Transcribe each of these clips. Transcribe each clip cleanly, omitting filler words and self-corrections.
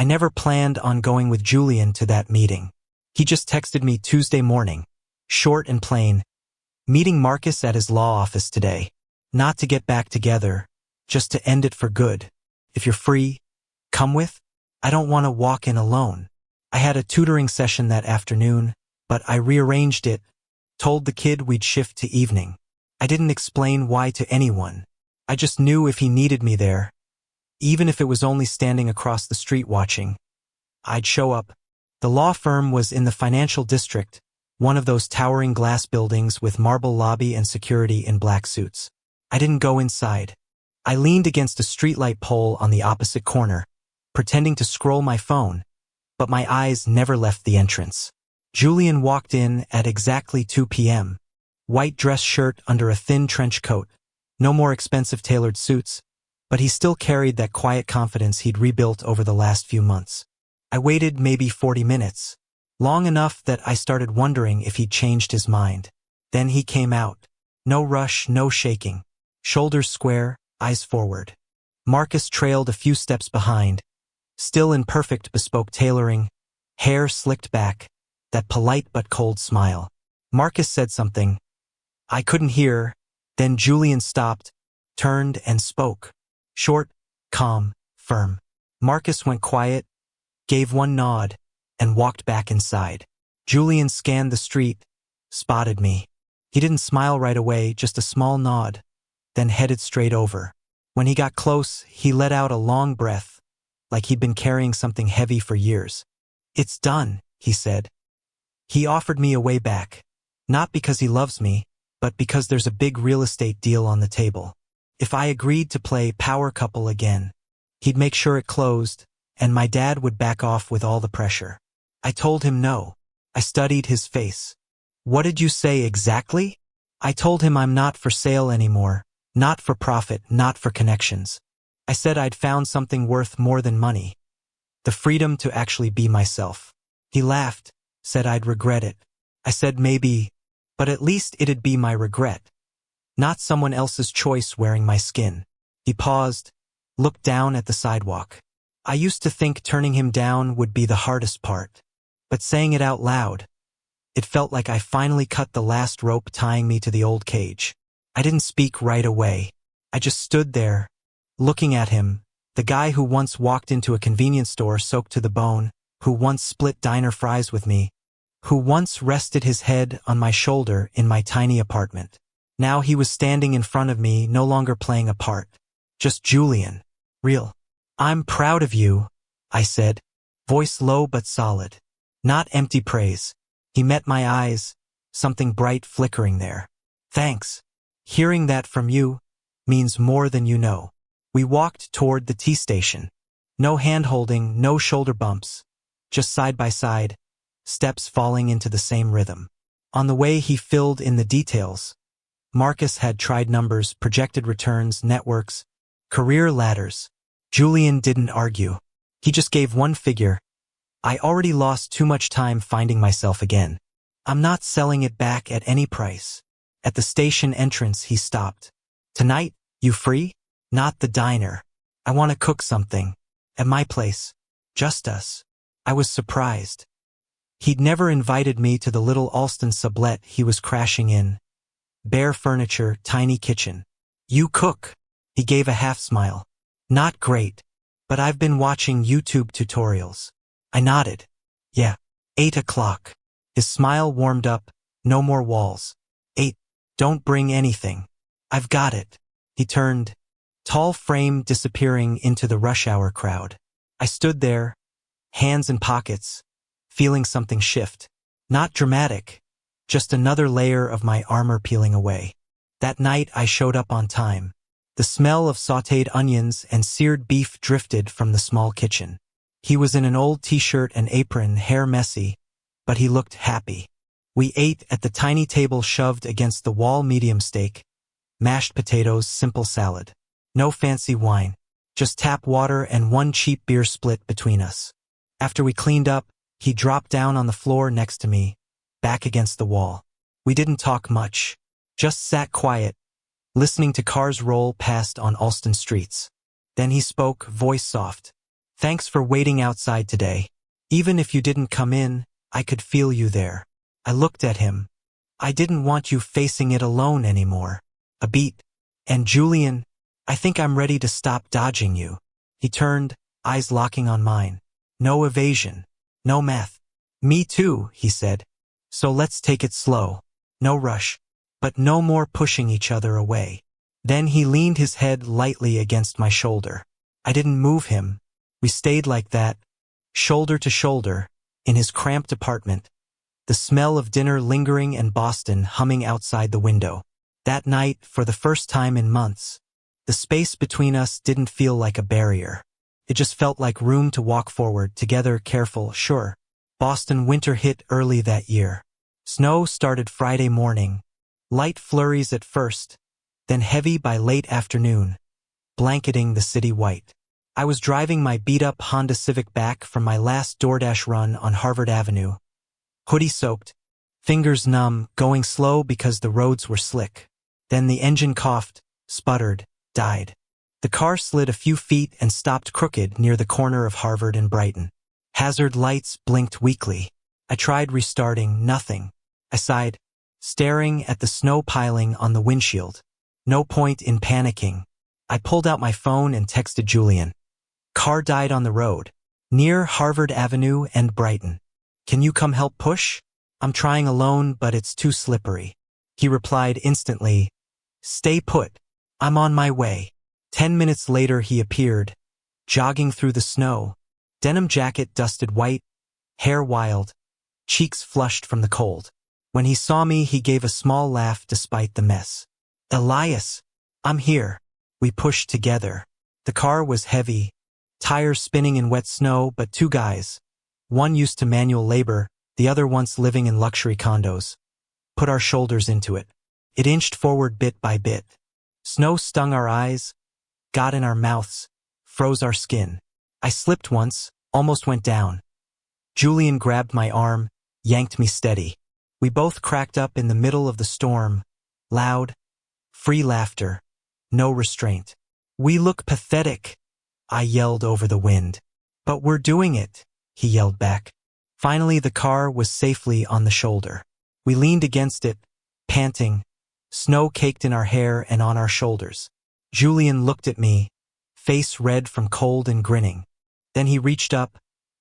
I never planned on going with Julian to that meeting. He just texted me Tuesday morning, short and plain, meeting Marcus at his law office today. Not to get back together, just to end it for good. If you're free, come with? I don't want to walk in alone. I had a tutoring session that afternoon, but I rearranged it, told the kid we'd shift to evening. I didn't explain why to anyone. I just knew if he needed me there, even if it was only standing across the street watching, I'd show up. The law firm was in the financial district, one of those towering glass buildings with marble lobby and security in black suits. I didn't go inside. I leaned against a streetlight pole on the opposite corner, pretending to scroll my phone, but my eyes never left the entrance. Julian walked in at exactly 2 p.m. White dress shirt under a thin trench coat. No more expensive tailored suits, but he still carried that quiet confidence he'd rebuilt over the last few months. I waited maybe 40 minutes, long enough that I started wondering if he'd changed his mind. Then he came out. No rush, no shaking. Shoulders square, eyes forward. Marcus trailed a few steps behind, still in perfect bespoke tailoring, hair slicked back, that polite but cold smile. Marcus said something. I couldn't hear. Then Julian stopped, turned and spoke. Short, calm, firm. Marcus went quiet, gave one nod, and walked back inside. Julian scanned the street, spotted me. He didn't smile right away, just a small nod, then headed straight over. When he got close, he let out a long breath, like he'd been carrying something heavy for years. It's done, he said. He offered me a way back, not because he loves me, but because there's a big real estate deal on the table. If I agreed to play power couple again, he'd make sure it closed, and my dad would back off with all the pressure. I told him no. I studied his face. What did you say exactly? I told him I'm not for sale anymore, not for profit, not for connections. I said I'd found something worth more than money. The freedom to actually be myself. He laughed, said I'd regret it. I said maybe, but at least it'd be my regret, not someone else's choice wearing my skin. He paused, looked down at the sidewalk. I used to think turning him down would be the hardest part, but saying it out loud, it felt like I finally cut the last rope tying me to the old cage. I didn't speak right away. I just stood there, looking at him, the guy who once walked into a convenience store soaked to the bone, who once split diner fries with me, who once rested his head on my shoulder in my tiny apartment. Now he was standing in front of me, no longer playing a part. Just Julian. Real. I'm proud of you, I said, voice low but solid. Not empty praise. He met my eyes, something bright flickering there. Thanks. Hearing that from you means more than you know. We walked toward the T-station. No hand-holding, no shoulder bumps, just side by side, steps falling into the same rhythm. On the way he filled in the details. Marcus had tried numbers, projected returns, networks, career ladders. Julian didn't argue. He just gave one figure. I already lost too much time finding myself again. I'm not selling it back at any price. At the station entrance he stopped. Tonight, you free? Not the diner. I want to cook something. At my place. Just us. I was surprised. He'd never invited me to the little Alston sublet he was crashing in. Bare furniture, tiny kitchen. You cook. He gave a half smile. Not great, but I've been watching YouTube tutorials. I nodded. Yeah. 8 o'clock. His smile warmed up. No more walls. 8. Don't bring anything. I've got it. He turned, tall frame disappearing into the rush hour crowd. I stood there, hands in pockets, feeling something shift. Not dramatic, just another layer of my armor peeling away. That night I showed up on time. The smell of sautéed onions and seared beef drifted from the small kitchen. He was in an old t-shirt and apron, hair messy, but he looked happy. We ate at the tiny table shoved against the wall, medium steak, mashed potatoes, simple salad. No fancy wine, just tap water and one cheap beer split between us. After we cleaned up, he dropped down on the floor next to me, back against the wall. We didn't talk much, just sat quiet, listening to cars roll past on Alston streets. Then he spoke, voice soft. Thanks for waiting outside today. Even if you didn't come in, I could feel you there. I looked at him. I didn't want you facing it alone anymore. A beat. And Julian, I think I'm ready to stop dodging you. He turned, eyes locking on mine. No evasion. No meth. Me too, he said. So let's take it slow. No rush. But no more pushing each other away. Then he leaned his head lightly against my shoulder. I didn't move him. We stayed like that, shoulder to shoulder, in his cramped apartment, the smell of dinner lingering and Boston humming outside the window. That night, for the first time in months, the space between us didn't feel like a barrier. It just felt like room to walk forward, together, careful, sure. Boston winter hit early that year. Snow started Friday morning, light flurries at first, then heavy by late afternoon, blanketing the city white. I was driving my beat-up Honda Civic back from my last DoorDash run on Harvard Avenue. Hoodie soaked, fingers numb, going slow because the roads were slick. Then the engine coughed, sputtered, died. The car slid a few feet and stopped crooked near the corner of Harvard and Brighton. Hazard lights blinked weakly. I tried restarting, nothing. I sighed, staring at the snow piling on the windshield. No point in panicking. I pulled out my phone and texted Julian. Car died on the road, near Harvard Avenue and Brighton. Can you come help push? I'm trying alone, but it's too slippery. He replied instantly, Stay put. I'm on my way. 10 minutes later he appeared, jogging through the snow, denim jacket dusted white, hair wild, cheeks flushed from the cold. When he saw me, he gave a small laugh despite the mess. Elias, I'm here. We pushed together. The car was heavy, tires spinning in wet snow, but two guys, one used to manual labor, the other once living in luxury condos, put our shoulders into it. It inched forward bit by bit. Snow stung our eyes, got in our mouths, froze our skin. I slipped once, almost went down. Julian grabbed my arm, yanked me steady. We both cracked up in the middle of the storm, loud, free laughter, no restraint. We look pathetic, I yelled over the wind. But we're doing it, he yelled back. Finally, the car was safely on the shoulder. We leaned against it, panting, snow caked in our hair and on our shoulders. Julian looked at me, face red from cold and grinning. Then he reached up,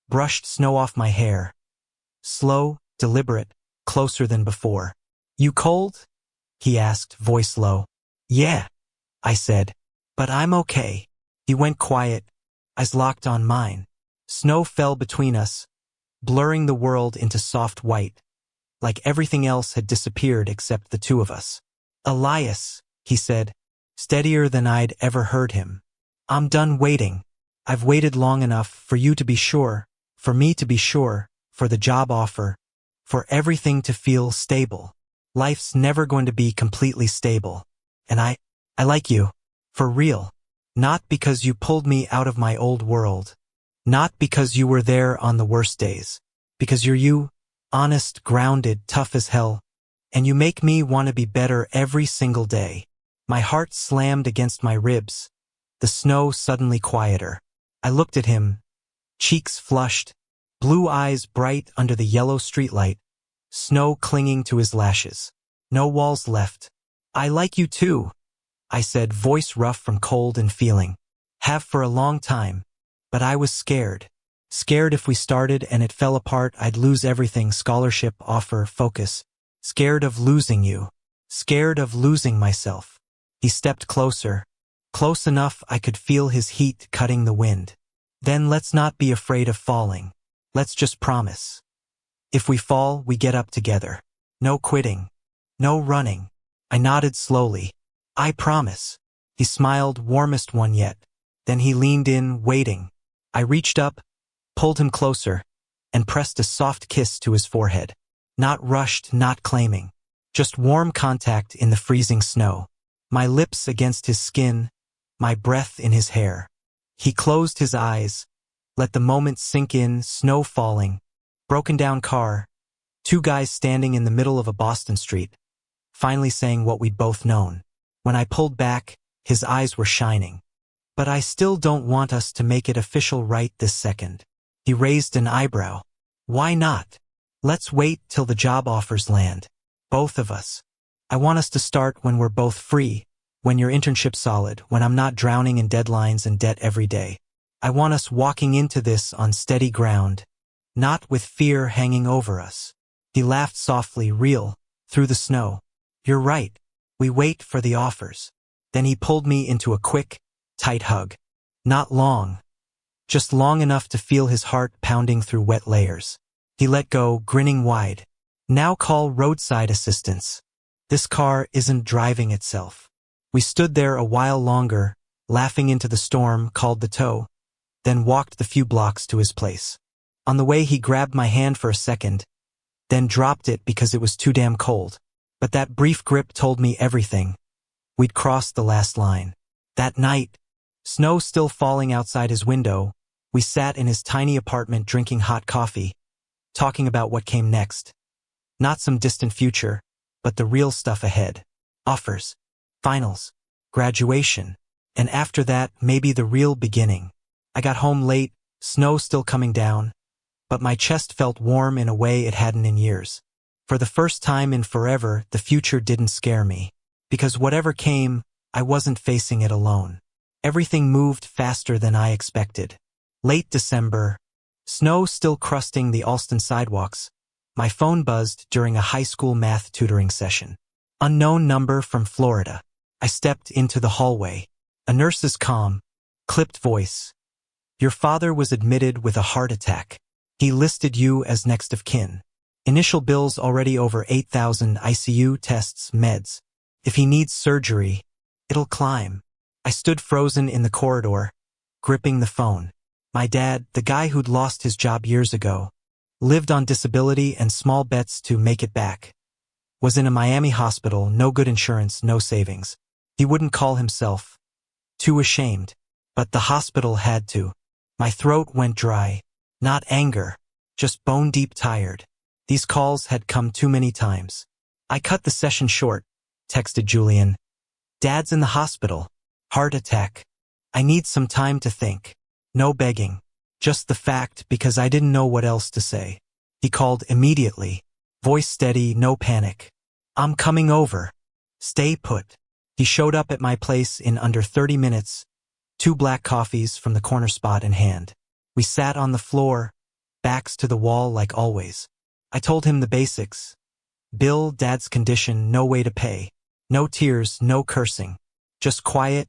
brushed snow off my hair. Slow, deliberate, closer than before. You cold? He asked, voice low. Yeah, I said. But I'm okay. He went quiet, eyes locked on mine. Snow fell between us, blurring the world into soft white, like everything else had disappeared except the two of us. Elias, he said, steadier than I'd ever heard him. I'm done waiting. I've waited long enough for you to be sure, for me to be sure, for the job offer, for everything to feel stable. Life's never going to be completely stable. And I like you. For real. Not because you pulled me out of my old world. Not because you were there on the worst days. Because you're you, honest, grounded, tough as hell. And you make me want to be better every single day. My heart slammed against my ribs. The snow suddenly quieter. I looked at him, cheeks flushed, blue eyes bright under the yellow streetlight, snow clinging to his lashes. No walls left. I like you too, I said, voice rough from cold and feeling. Have for a long time. But I was scared. Scared if we started and it fell apart, I'd lose everything: scholarship, offer, focus. Scared of losing you. Scared of losing myself. He stepped closer. Close enough I could feel his heat cutting the wind. Then let's not be afraid of falling. Let's just promise. If we fall, we get up together. No quitting. No running. I nodded slowly. I promise. He smiled, warmest one yet. Then he leaned in, waiting. I reached up, pulled him closer, and pressed a soft kiss to his forehead. Not rushed, not claiming. Just warm contact in the freezing snow. My lips against his skin, my breath in his hair. He closed his eyes, let the moment sink in, snow falling. Broken down car, two guys standing in the middle of a Boston street, finally saying what we'd both known. When I pulled back, his eyes were shining. But I still don't want us to make it official right this second. He raised an eyebrow. Why not? Let's wait till the job offers land. Both of us. I want us to start when we're both free, when your internship's solid, when I'm not drowning in deadlines and debt every day. I want us walking into this on steady ground, not with fear hanging over us. He laughed softly, real, through the snow. You're right. We wait for the offers. Then he pulled me into a quick, tight hug. Not long. Just long enough to feel his heart pounding through wet layers. He let go, grinning wide. Now call roadside assistance. This car isn't driving itself. We stood there a while longer, laughing into the storm, called the tow, then walked the few blocks to his place. On the way he grabbed my hand for a second, then dropped it because it was too damn cold. But that brief grip told me everything. We'd crossed the last line. That night, snow still falling outside his window, we sat in his tiny apartment drinking hot coffee, talking about what came next. Not some distant future, but the real stuff ahead. Offers, finals, graduation, and after that, maybe the real beginning. I got home late, snow still coming down, but my chest felt warm in a way it hadn't in years. For the first time in forever, the future didn't scare me. Because whatever came, I wasn't facing it alone. Everything moved faster than I expected. Late December, snow still crusting the Alston sidewalks. My phone buzzed during a high school math tutoring session. Unknown number from Florida. I stepped into the hallway. A nurse's calm, clipped voice. Your father was admitted with a heart attack. He listed you as next of kin. Initial bills already over 8,000, ICU tests, meds. If he needs surgery, it'll climb. I stood frozen in the corridor, gripping the phone. My dad, the guy who'd lost his job years ago, lived on disability and small bets to make it back, was in a Miami hospital, no good insurance, no savings. He wouldn't call himself. Too ashamed. But the hospital had to. My throat went dry. Not anger, just bone-deep tired. These calls had come too many times. I cut the session short, texted Julian. Dad's in the hospital. Heart attack. I need some time to think. No begging. Just the fact, because I didn't know what else to say. He called immediately. Voice steady, no panic. I'm coming over. Stay put. He showed up at my place in under 30 minutes, 2 black coffees from the corner spot in hand. We sat on the floor, backs to the wall like always. I told him the basics. Bill, Dad's condition, no way to pay. No tears, no cursing. Just quiet,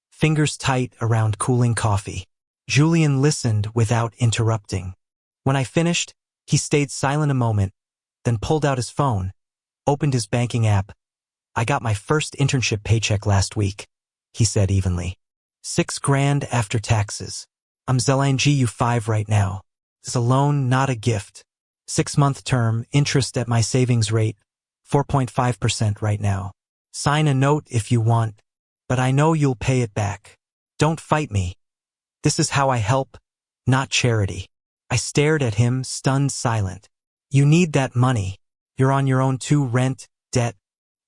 fingers tight around cooling coffee. Julian listened without interrupting. When I finished, he stayed silent a moment, then pulled out his phone, opened his banking app. I got my first internship paycheck last week, he said evenly. $6,000 after taxes. I'm selling GU5 right now. It's a loan, not a gift. 6-month term, interest at my savings rate, 4.5% right now. Sign a note if you want, but I know you'll pay it back. Don't fight me. This is how I help, not charity. I stared at him, stunned, silent. You need that money. You're on your own too, rent, debt,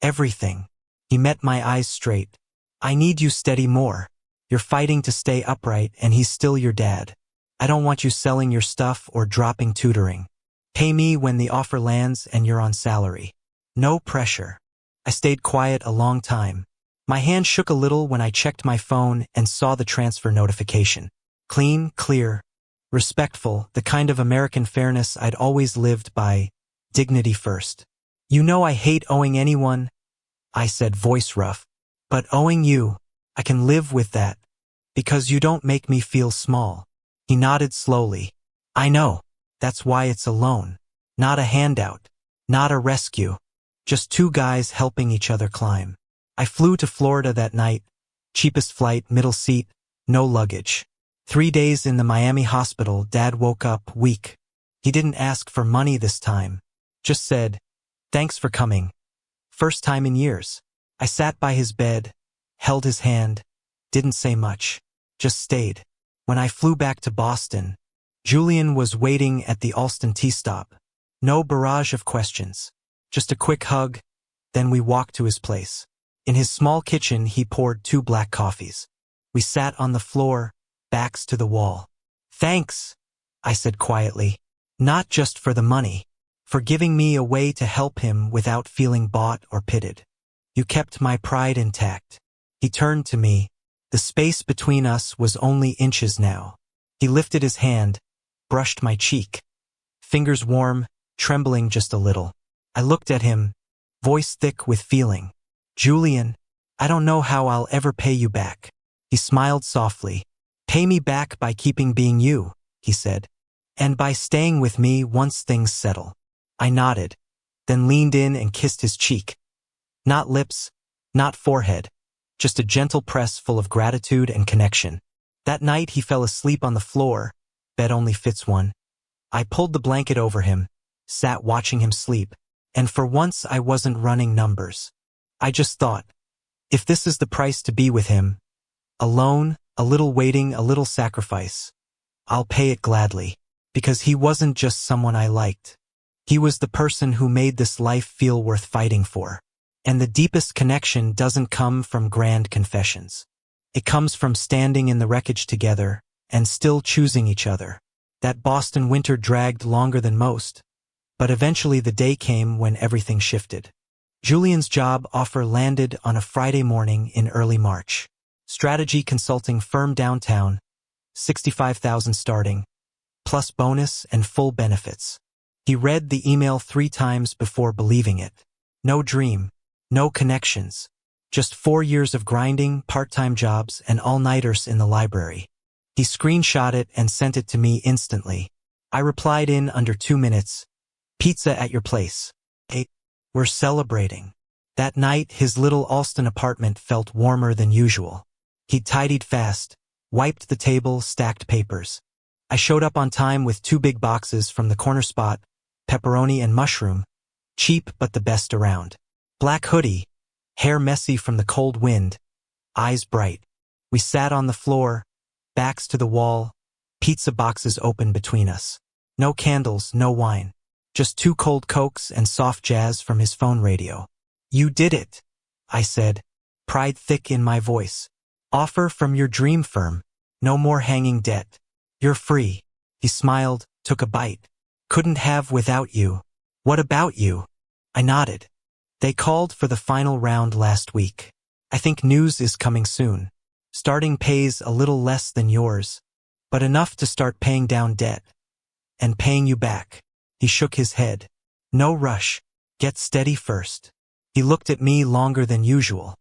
everything. He met my eyes straight. I need you steady more. You're fighting to stay upright and he's still your dad. I don't want you selling your stuff or dropping tutoring. Pay me when the offer lands and you're on salary. No pressure. I stayed quiet a long time. My hand shook a little when I checked my phone and saw the transfer notification. Clean, clear, respectful, the kind of American fairness I'd always lived by. Dignity first. You know I hate owing anyone, I said, voice rough. But owing you, I can live with that. Because you don't make me feel small. He nodded slowly. I know. That's why it's a loan. Not a handout. Not a rescue. Just 2 guys helping each other climb. I flew to Florida that night. Cheapest flight, middle seat, no luggage. 3 days in the Miami hospital, Dad woke up weak. He didn't ask for money this time. Just said, thanks for coming. First time in years. I sat by his bed, held his hand, didn't say much. Just stayed. When I flew back to Boston, Julian was waiting at the Alston T-stop. No barrage of questions. Just a quick hug, then we walked to his place. In his small kitchen, he poured 2 black coffees. We sat on the floor, backs to the wall. "Thanks," I said quietly. "Not just for the money. For giving me a way to help him without feeling bought or pitted. You kept my pride intact." He turned to me. The space between us was only inches now. He lifted his hand, brushed my cheek. Fingers warm, trembling just a little. I looked at him, voice thick with feeling. "Julian, I don't know how I'll ever pay you back." He smiled softly. "Pay me back by keeping being you," he said. "And by staying with me once things settle." I nodded, then leaned in and kissed his cheek. Not lips, not forehead, just a gentle press full of gratitude and connection. That night he fell asleep on the floor. Bed only fits one. I pulled the blanket over him, sat watching him sleep, and for once I wasn't running numbers. I just thought, if this is the price to be with him, alone, a little waiting, a little sacrifice, I'll pay it gladly, because he wasn't just someone I liked. He was the person who made this life feel worth fighting for. And the deepest connection doesn't come from grand confessions. It comes from standing in the wreckage together and still choosing each other. That Boston winter dragged longer than most, but eventually the day came when everything shifted. Julian's job offer landed on a Friday morning in early March. Strategy consulting firm downtown, $65,000 starting, plus bonus and full benefits. He read the email 3 times before believing it. No dream, no connections, just 4 years of grinding, part-time jobs, and all-nighters in the library. He screenshot it and sent it to me instantly. I replied in under 2 minutes, "Pizza at your place. Hey, we're celebrating." That night, his little Alston apartment felt warmer than usual. He'd tidied fast, wiped the table, stacked papers. I showed up on time with 2 big boxes from the corner spot, pepperoni and mushroom, cheap but the best around. Black hoodie, hair messy from the cold wind, eyes bright. We sat on the floor, backs to the wall, pizza boxes open between us. No candles, no wine. Just 2 cold Cokes and soft jazz from his phone radio. "You did it," I said, pride thick in my voice. "Offer from your dream firm. No more hanging debt. You're free." He smiled, took a bite. "Couldn't have without you." "What about you?" I nodded. "They called for the final round last week. I think news is coming soon. Starting pays a little less than yours, but enough to start paying down debt. And paying you back." He shook his head. "No rush. Get steady first." He looked at me longer than usual.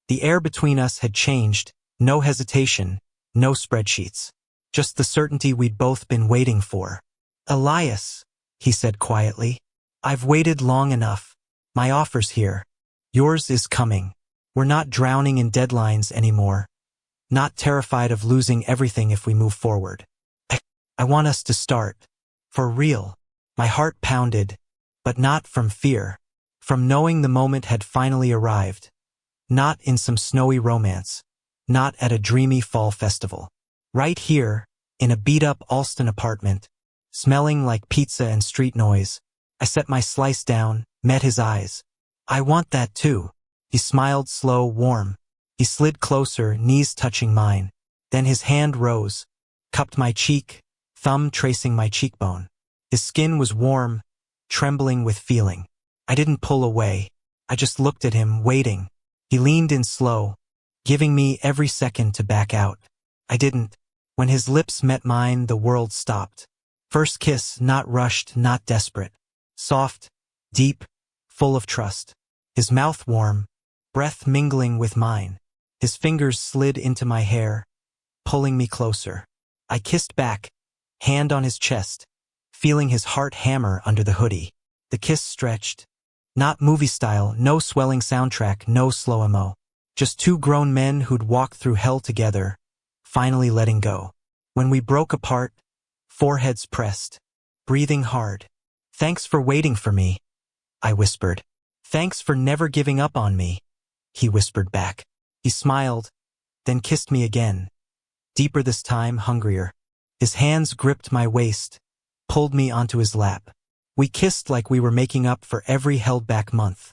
The air between us had changed. No hesitation, no spreadsheets. Just the certainty we'd both been waiting for. "Elias," he said quietly, "I've waited long enough. My offer's here. Yours is coming. We're not drowning in deadlines anymore. Not terrified of losing everything if we move forward. I want us to start. For real." My heart pounded, but not from fear. From knowing the moment had finally arrived. Not in some snowy romance. Not at a dreamy fall festival. Right here, in a beat-up Alston apartment, smelling like pizza and street noise, I set my slice down, met his eyes. "I want that too." He smiled slow, warm. He slid closer, knees touching mine. Then his hand rose, cupped my cheek, thumb tracing my cheekbone. His skin was warm, trembling with feeling. I didn't pull away. I just looked at him, waiting. He leaned in slow, giving me every second to back out. I didn't. When his lips met mine, the world stopped. First kiss, not rushed, not desperate. Soft, deep, full of trust. His mouth warm, breath mingling with mine. His fingers slid into my hair, pulling me closer. I kissed back, hand on his chest, feeling his heart hammer under the hoodie. The kiss stretched. Not movie style, no swelling soundtrack, no slow-mo. Just 2 grown men who'd walked through hell together, finally letting go. When we broke apart, foreheads pressed, breathing hard. "Thanks for waiting for me," I whispered. "Thanks for never giving up on me," he whispered back. He smiled, then kissed me again. Deeper this time, hungrier. His hands gripped my waist, pulled me onto his lap. We kissed like we were making up for every held-back month.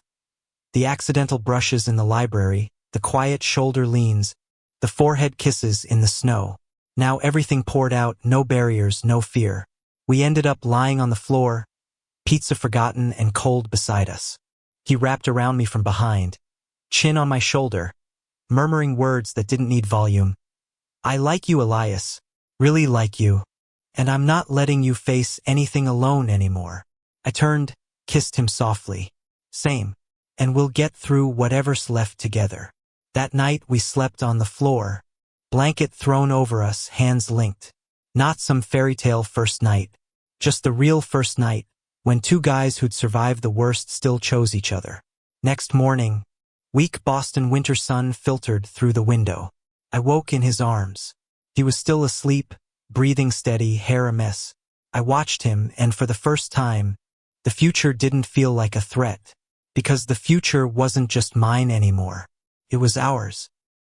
The accidental brushes in the library, the quiet shoulder leans, The forehead kisses in the snow. Now everything poured out, no barriers, no fear. We ended up lying on the floor, pizza forgotten and cold beside us. He wrapped around me from behind, chin on my shoulder, murmuring words that didn't need volume. I like you, Elias. Really like you. And I'm not letting you face anything alone anymore. I turned, kissed him softly. Same. And we'll get through whatever's left together. That night we slept on the floor, blanket thrown over us, hands linked. Not some fairy tale first night. Just the real first night, when two guys who'd survived the worst still chose each other. Next morning, weak Boston winter sun filtered through the window. I woke in his arms. He was still asleep, breathing steady, hair a mess. I watched him, and for the first time, the future didn't feel like a threat. Because the future wasn't just mine anymore. It was ours.